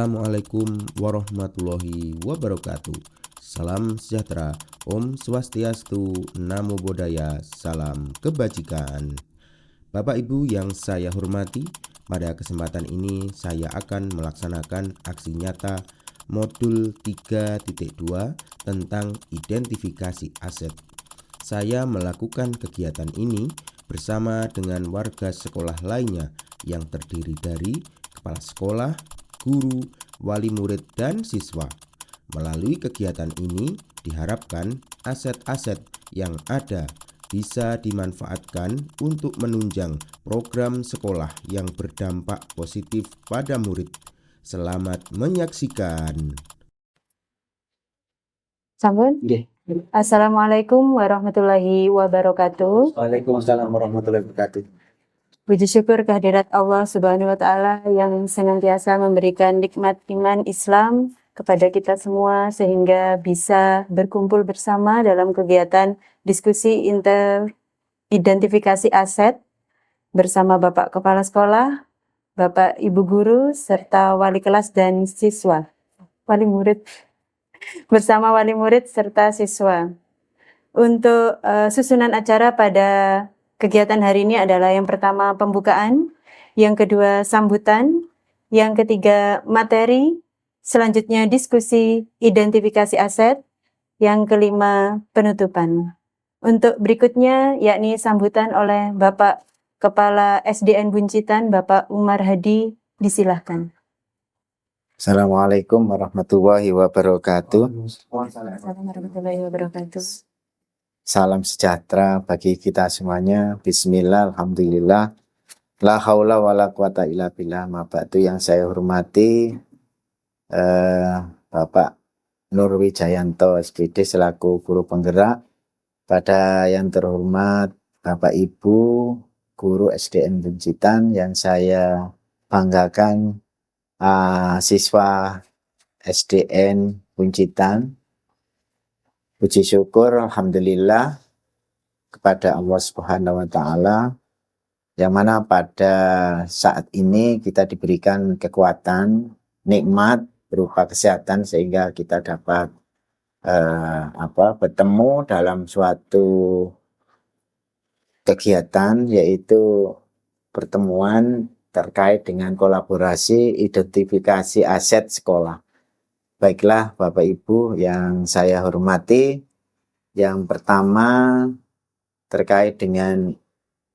Assalamualaikum warahmatullahi wabarakatuh. Salam sejahtera, Om Swastiastu, Namo Buddhaya, salam kebajikan. Bapak Ibu yang saya hormati, pada kesempatan ini saya akan melaksanakan aksi nyata modul 3.2 tentang identifikasi aset. Saya melakukan kegiatan ini bersama dengan warga sekolah lainnya yang terdiri dari kepala sekolah, guru, wali murid, dan siswa. Melalui kegiatan ini diharapkan aset-aset yang ada bisa dimanfaatkan untuk menunjang program sekolah yang berdampak positif pada murid. Selamat menyaksikan. Sampun? Nggih. Assalamualaikum warahmatullahi wabarakatuh. Waalaikumsalam warahmatullahi wabarakatuh. Puji syukur kehadirat Allah Subhanahu wa Ta'ala yang senantiasa memberikan nikmat iman Islam kepada kita semua sehingga bisa berkumpul bersama dalam kegiatan diskusi identifikasi aset bersama Bapak Kepala Sekolah, Bapak Ibu Guru, serta wali kelas dan siswa. Wali murid. Bersama wali murid serta siswa. Untuk susunan acara pada kegiatan hari ini adalah yang pertama pembukaan, yang kedua sambutan, yang ketiga materi, selanjutnya diskusi identifikasi aset, yang kelima penutupan. Untuk berikutnya yakni sambutan oleh Bapak Kepala SDN Buncitan, Bapak Umar Hadi, disilahkan. Assalamualaikum warahmatullahi wabarakatuh. Assalamualaikum warahmatullahi wabarakatuh. Salam sejahtera bagi kita semuanya. Bismillah, alhamdulillah. La haula wa la quwata illa billah. Mabatu yang saya hormati Bapak Nur Wijayanto SPD selaku guru penggerak. Pada yang terhormat Bapak Ibu guru SDN Buncitan yang saya banggakan, siswa SDN Buncitan. Puji syukur alhamdulillah kepada Allah Subhanahu wa Ta'ala yang mana pada saat ini kita diberikan kekuatan, nikmat berupa kesehatan sehingga kita dapat bertemu dalam suatu kegiatan, yaitu pertemuan terkait dengan kolaborasi identifikasi aset sekolah. Baiklah Bapak Ibu yang saya hormati, yang pertama terkait dengan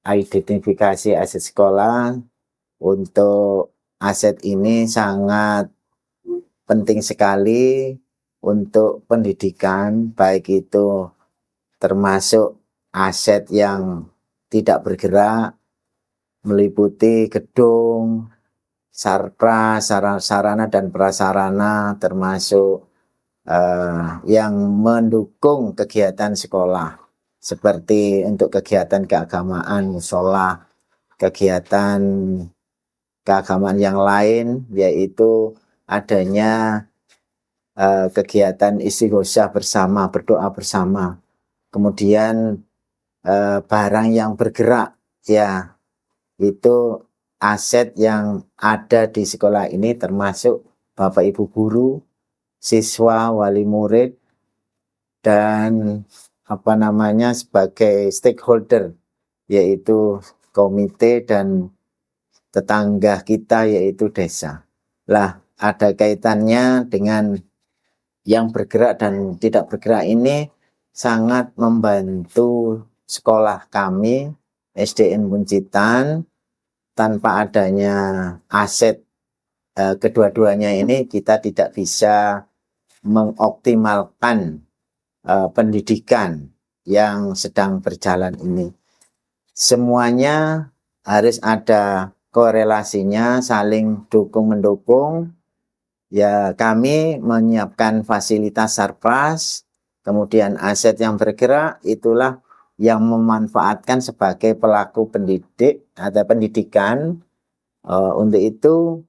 identifikasi aset sekolah. Untuk aset ini sangat penting sekali untuk pendidikan, baik itu termasuk aset yang tidak bergerak, meliputi gedung, sarana dan prasarana, termasuk yang mendukung kegiatan sekolah seperti untuk kegiatan keagamaan, mushola, kegiatan keagamaan yang lain, yaitu adanya kegiatan istighosah bersama, berdoa bersama. Kemudian barang yang bergerak, ya itu aset yang ada di sekolah ini termasuk Bapak Ibu guru, siswa, wali murid, dan sebagai stakeholder, yaitu komite dan tetangga kita yaitu desa. Lah, ada kaitannya dengan yang bergerak dan tidak bergerak ini sangat membantu sekolah kami SDN Buncitan. Tanpa adanya aset kedua-duanya ini kita tidak bisa mengoptimalkan pendidikan yang sedang berjalan ini. Semuanya harus ada korelasinya, saling dukung-mendukung. Ya, kami menyiapkan fasilitas sarpras, kemudian aset yang bergerak itulah yang memanfaatkan sebagai pelaku pendidik atau pendidikan. Untuk itu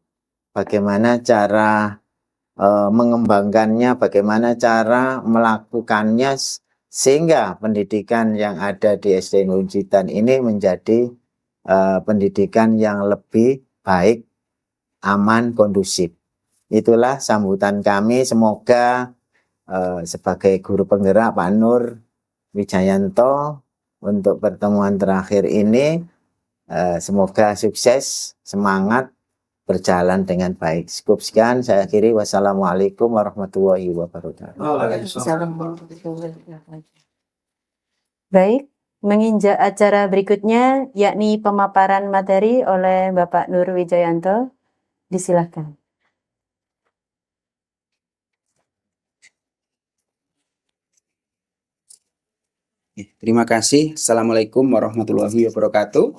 bagaimana cara mengembangkannya, bagaimana cara melakukannya sehingga pendidikan yang ada di SDN Buncitan ini menjadi pendidikan yang lebih baik, aman, kondusif. itulah sambutan kami. Semoga sebagai guru penggerak Pak Nur Wijayanto untuk pertemuan terakhir ini semoga sukses, semangat, berjalan dengan baik. Cukup sekian saya akhiri. Wassalamualaikum warahmatullahi wabarakatuh. Baik, menginjak acara berikutnya yakni pemaparan materi oleh Bapak Nur Wijayanto. Disilahkan. Terima kasih. Assalamualaikum warahmatullahi wabarakatuh.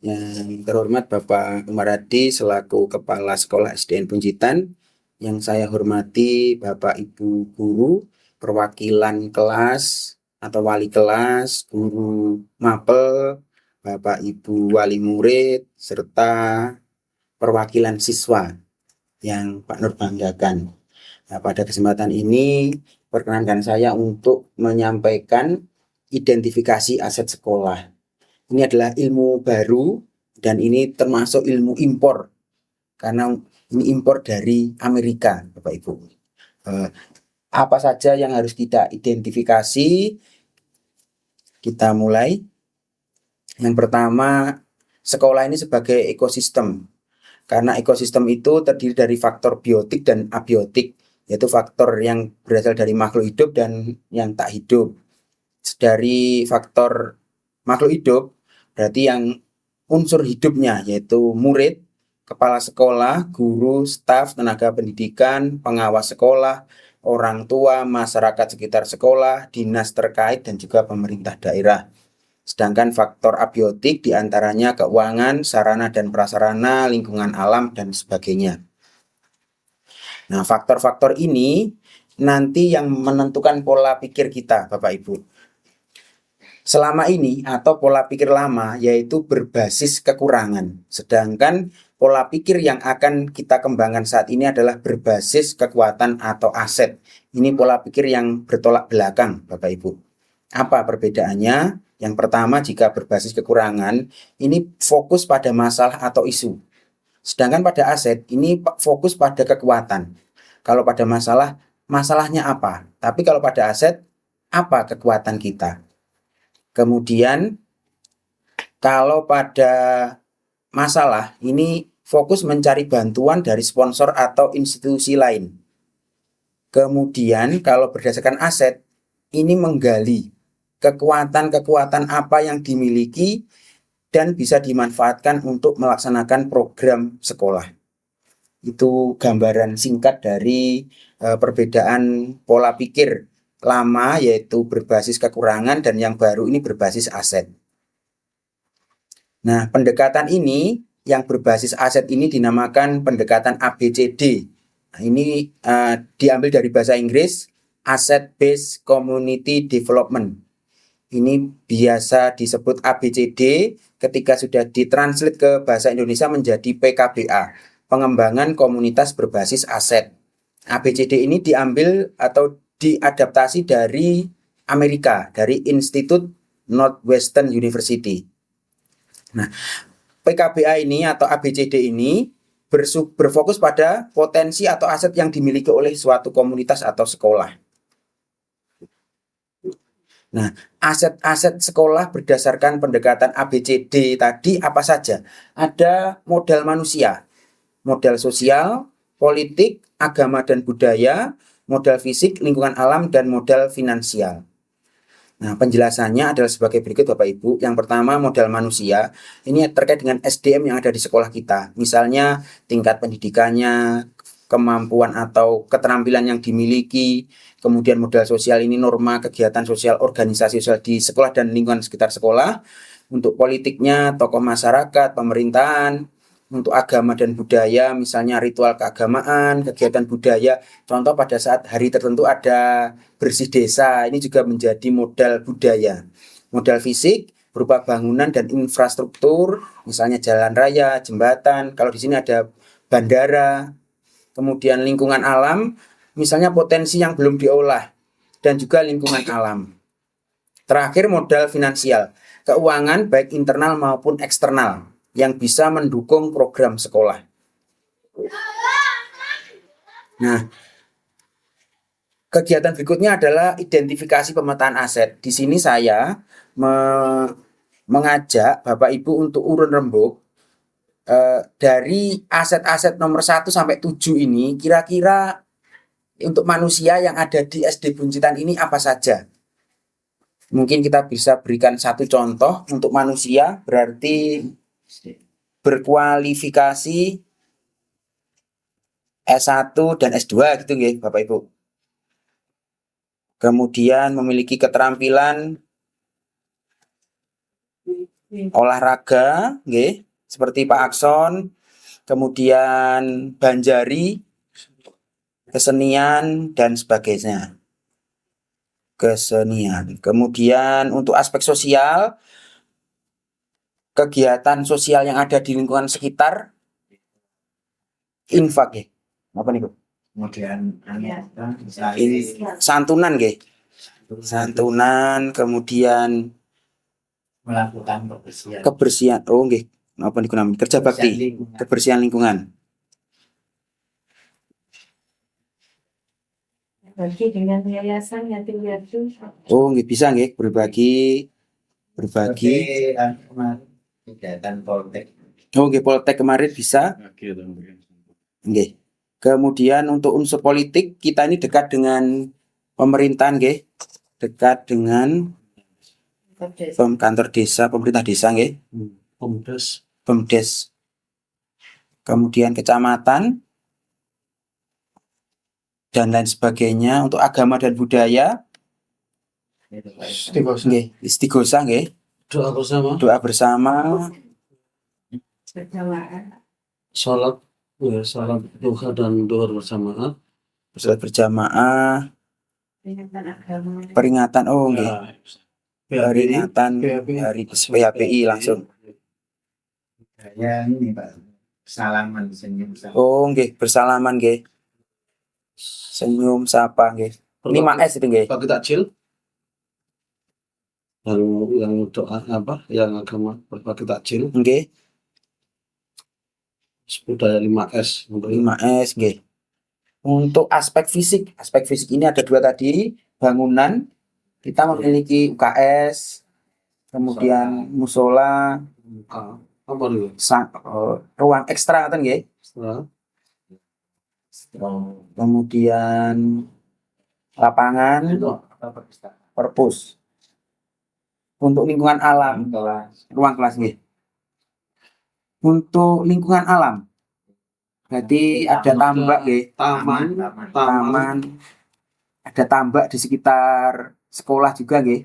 Yang terhormat Bapak Umar Hadi selaku Kepala Sekolah SDN Punjitan, yang saya hormati Bapak Ibu guru, perwakilan kelas atau wali kelas, guru mapel, Bapak Ibu wali murid, serta perwakilan siswa yang Pak Nur banggakan. Nah, pada kesempatan ini perkenankan saya untuk menyampaikan identifikasi aset sekolah. Ini adalah ilmu baru dan ini termasuk ilmu impor karena ini impor dari Amerika, Bapak Ibu. Apa saja yang harus kita identifikasi? Kita mulai. Yang pertama, sekolah ini sebagai ekosistem. Karena ekosistem itu terdiri dari faktor biotik dan abiotik, yaitu faktor yang berasal dari makhluk hidup dan yang tak hidup. Dari faktor makhluk hidup berarti yang unsur hidupnya yaitu murid, kepala sekolah, guru, staf, tenaga pendidikan, pengawas sekolah, orang tua, masyarakat sekitar sekolah, dinas terkait dan juga pemerintah daerah. Sedangkan faktor abiotik diantaranya keuangan, sarana dan prasarana, lingkungan alam, dan sebagainya. Nah, faktor-faktor ini nanti yang menentukan pola pikir kita, Bapak Ibu. Selama ini atau pola pikir lama yaitu berbasis kekurangan. Sedangkan pola pikir yang akan kita kembangkan saat ini adalah berbasis kekuatan atau aset. Ini pola pikir yang bertolak belakang, Bapak Ibu. Apa perbedaannya? Yang pertama, jika berbasis kekurangan, ini fokus pada masalah atau isu. Sedangkan pada aset, ini fokus pada kekuatan. Kalau pada masalah, masalahnya apa? Tapi kalau pada aset, apa kekuatan kita? Kemudian, kalau pada masalah, ini fokus mencari bantuan dari sponsor atau institusi lain. Kemudian, kalau berdasarkan aset, ini menggali kekuatan-kekuatan apa yang dimiliki dan bisa dimanfaatkan untuk melaksanakan program sekolah. Itu gambaran singkat dari perbedaan pola pikir lama yaitu berbasis kekurangan dan yang baru ini berbasis aset. Nah, pendekatan ini yang berbasis aset ini dinamakan pendekatan ABCD. Nah, ini diambil dari bahasa Inggris, Asset Based Community Development. Ini biasa disebut ABCD, ketika sudah ditranslate ke bahasa Indonesia menjadi PKBA, pengembangan komunitas berbasis aset. ABCD ini diambil atau diadaptasi dari Amerika, dari Institute Northwestern University. Nah, PKBA ini atau ABCD ini berfokus pada potensi atau aset yang dimiliki oleh suatu komunitas atau sekolah. Nah, aset-aset sekolah berdasarkan pendekatan ABCD tadi apa saja? Ada modal manusia, modal sosial, politik, agama dan budaya, modal fisik, lingkungan alam, dan modal finansial. Nah, penjelasannya adalah sebagai berikut Bapak Ibu. Yang pertama, modal manusia. Ini terkait dengan SDM yang ada di sekolah kita. Misalnya tingkat pendidikannya, kemampuan atau keterampilan yang dimiliki. Kemudian modal sosial ini norma kegiatan sosial, organisasi sosial di sekolah dan lingkungan sekitar sekolah. Untuk politiknya, tokoh masyarakat, pemerintahan. Untuk agama dan budaya, misalnya ritual keagamaan, kegiatan budaya. Contoh pada saat hari tertentu ada bersih desa, ini juga menjadi modal budaya. Modal fisik berupa bangunan dan infrastruktur, misalnya jalan raya, jembatan. Kalau di sini ada bandara. Kemudian lingkungan alam, misalnya potensi yang belum diolah, dan juga lingkungan alam. Terakhir modal finansial, keuangan baik internal maupun eksternal. yang bisa mendukung program sekolah. Nah, kegiatan berikutnya adalah identifikasi pemetaan aset. Di sini saya mengajak Bapak Ibu untuk urun rembuk dari aset-aset nomor 1 sampai 7 ini, kira-kira untuk manusia yang ada di SD Buncitan ini apa saja. Mungkin kita bisa berikan satu contoh untuk manusia, berarti berkualifikasi S1 dan S2 gitu nggih, Bapak Ibu. Kemudian memiliki keterampilan olahraga nggih, seperti Pak Akson, kemudian Banjari, kesenian dan sebagainya. Kesenian. Kemudian untuk aspek sosial, kegiatan sosial yang ada di lingkungan sekitar, infak ya. Apa nih, Bu? Kemudian Santunan nggih. Santunan, kemudian melakukan kebersihan. kebersihan. Oh nggih. Apa niku namanya? Kerja bakti. Kebersihan lingkungan. Bagi dengan yayasan yatim piatu. Oh nggih, bisa nggih berbagi Kegiatan Poltek. Oh nggih, Poltek kemarin bisa. Nggih. Kemudian untuk unsur politik, kita ini dekat dengan pemerintahan nggih. Dekat dengan kantor desa, pemerintah desa nggih. Pemdes. Kemudian kecamatan dan lain sebagainya. Untuk agama dan budaya nggih, istighosa nggih. Doa bersama. Salat duha dan duhur bersamaan. Salat berjamaah. Peringatan oh nggih. Peringatan hari PHPI langsung. Ya ini Pak, salaman senyum. Oh nggih, bersalaman nggih. Senyum sapa nggih. 5S itu nggih. Bagi takjil. Yang doa apa? Yang agama berbagi takjil. Nggih, Budaya 5S. 5S nggih. Untuk aspek fisik ini ada 2 tadi, bangunan. Kita memiliki UKS, kemudian musola, Apa itu? ruang ekstra kan nggih. Setelah Kemudian lapangan, perpus. Untuk lingkungan alam, ruang kelas nggih. Untuk lingkungan alam, berarti ada tambak nggih, taman, ada tambak di sekitar sekolah juga nggih.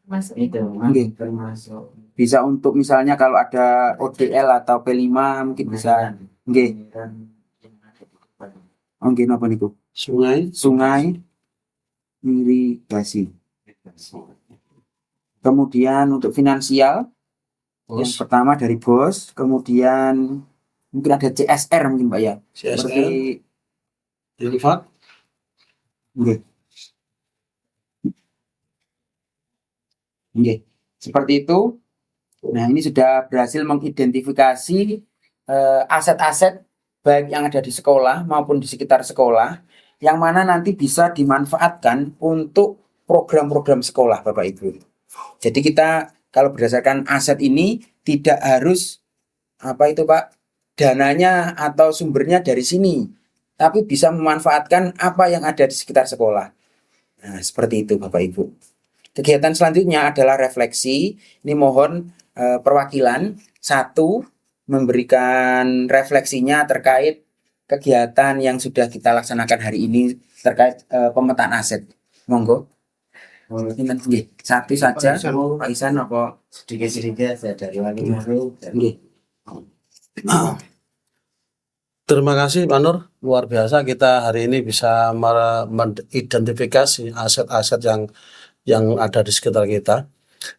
Masuk Itu Nggih. termasuk Bisa untuk misalnya kalau ada ODL atau P5 mungkin bisa. Nggih. Oh nggih, napa niku? Sungai irigasi. Kemudian untuk finansial, yang pertama dari BOS, kemudian mungkin ada CSR mungkin Pak ya. CSR, Seperti infak. nggih. Nggih. Seperti itu. Nah, ini sudah berhasil mengidentifikasi aset-aset baik yang ada di sekolah maupun di sekitar sekolah yang mana nanti bisa dimanfaatkan untuk program-program sekolah Bapak Ibu. Jadi kita kalau berdasarkan aset ini tidak harus apa itu Pak, dananya atau sumbernya dari sini, tapi bisa memanfaatkan apa yang ada di sekitar sekolah. Nah, seperti itu Bapak Ibu. Kegiatan selanjutnya adalah refleksi. Ini mohon perwakilan satu memberikan refleksinya terkait kegiatan yang sudah kita laksanakan hari ini terkait pemetaan aset. Monggo. Nggih, satu saja. Pak Isan apa sedikit-sedikit saya dari Wali Murid. nggih. Terima kasih Pak Nur, luar biasa kita hari ini bisa mengidentifikasi aset-aset yang ada di sekitar kita.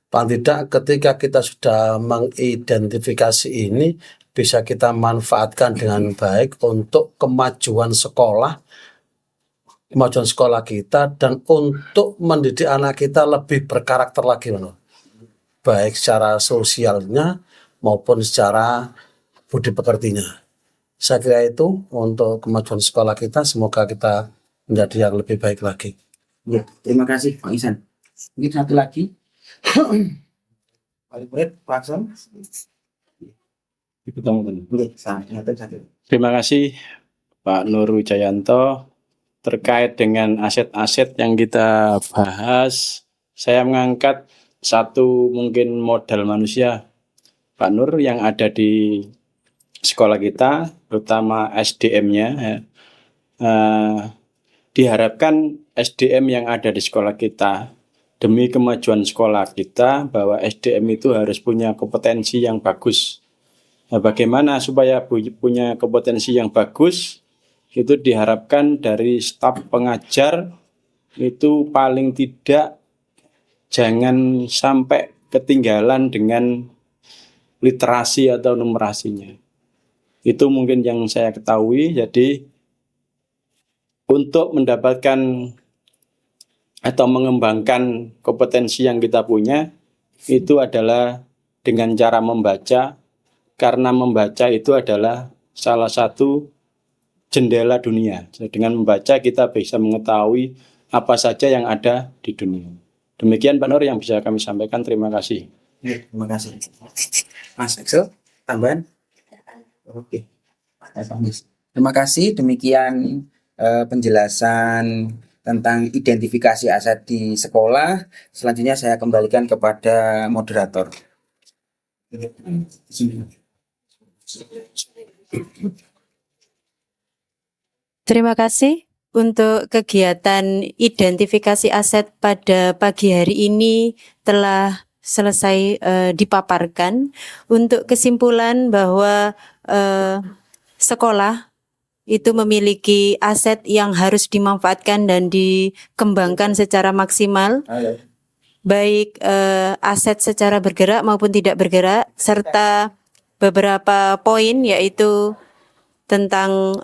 Paling tidak ketika kita sudah mengidentifikasi ini bisa kita manfaatkan dengan baik untuk kemajuan sekolah kita dan untuk mendidik anak kita lebih berkarakter lagi, Pak Nur. Baik secara sosialnya maupun secara budi pekertinya. Saya kira itu untuk kemajuan sekolah kita, semoga kita menjadi yang lebih baik lagi. Ya, terima kasih Pak Ihsan. Mungkin satu lagi. Pak Murid, Pak Akson. Oke, satu. Terima kasih Pak Nur Wijayanto. Terkait dengan aset-aset yang kita bahas, saya mengangkat satu mungkin modal manusia, Pak Nur, yang ada di sekolah kita, terutama SDM-nya. Diharapkan SDM yang ada di sekolah kita, demi kemajuan sekolah kita, bahwa SDM itu harus punya kompetensi yang bagus. Nah, bagaimana supaya punya kompetensi yang bagus? Itu diharapkan dari staf pengajar itu paling tidak jangan sampai ketinggalan dengan literasi atau numerasinya. Itu mungkin yang saya ketahui. Jadi untuk mendapatkan atau mengembangkan kompetensi yang kita punya, itu adalah dengan cara membaca. Karena membaca itu adalah salah satu jendela dunia. Dengan membaca kita bisa mengetahui apa saja yang ada di dunia. Demikian Pak Nur yang bisa kami sampaikan. Terima kasih. Terima kasih. Mas Axel, tambahan? Oke. Terima kasih. Demikian penjelasan tentang identifikasi aset di sekolah. Selanjutnya saya kembalikan kepada moderator. Terima kasih untuk kegiatan identifikasi aset pada pagi hari ini telah selesai dipaparkan. Untuk kesimpulan bahwa sekolah itu memiliki aset yang harus dimanfaatkan dan dikembangkan secara maksimal, baik aset secara bergerak maupun tidak bergerak, serta beberapa poin yaitu tentang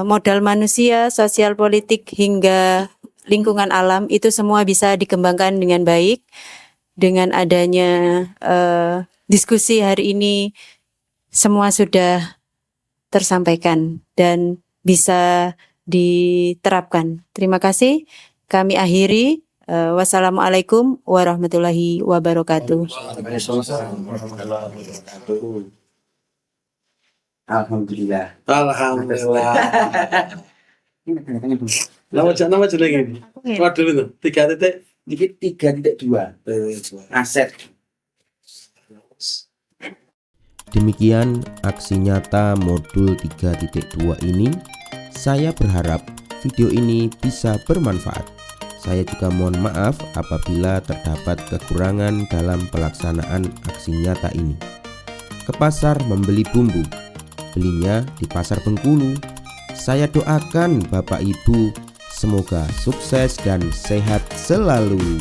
modal manusia, sosial politik hingga lingkungan alam, itu semua bisa dikembangkan dengan baik. Dengan adanya diskusi hari ini, semua sudah tersampaikan dan bisa diterapkan. Terima kasih. Kami akhiri. Wassalamualaikum warahmatullahi wabarakatuh. Alhamdulillah. Alhamdulillah. Nama jeneng ini. Waduh itu 3 titik. Dikit 3.2 aset. Demikian aksi nyata modul 3.2 ini. Saya berharap video ini bisa bermanfaat. Saya juga mohon maaf apabila terdapat kekurangan dalam pelaksanaan aksi nyata ini. Ke pasar membeli bumbu, belinya di Pasar Bengkulu. Saya doakan Bapak Ibu semoga sukses dan sehat selalu.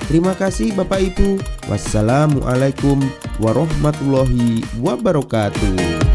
Terima kasih Bapak Ibu. Wassalamualaikum warahmatullahi wabarakatuh.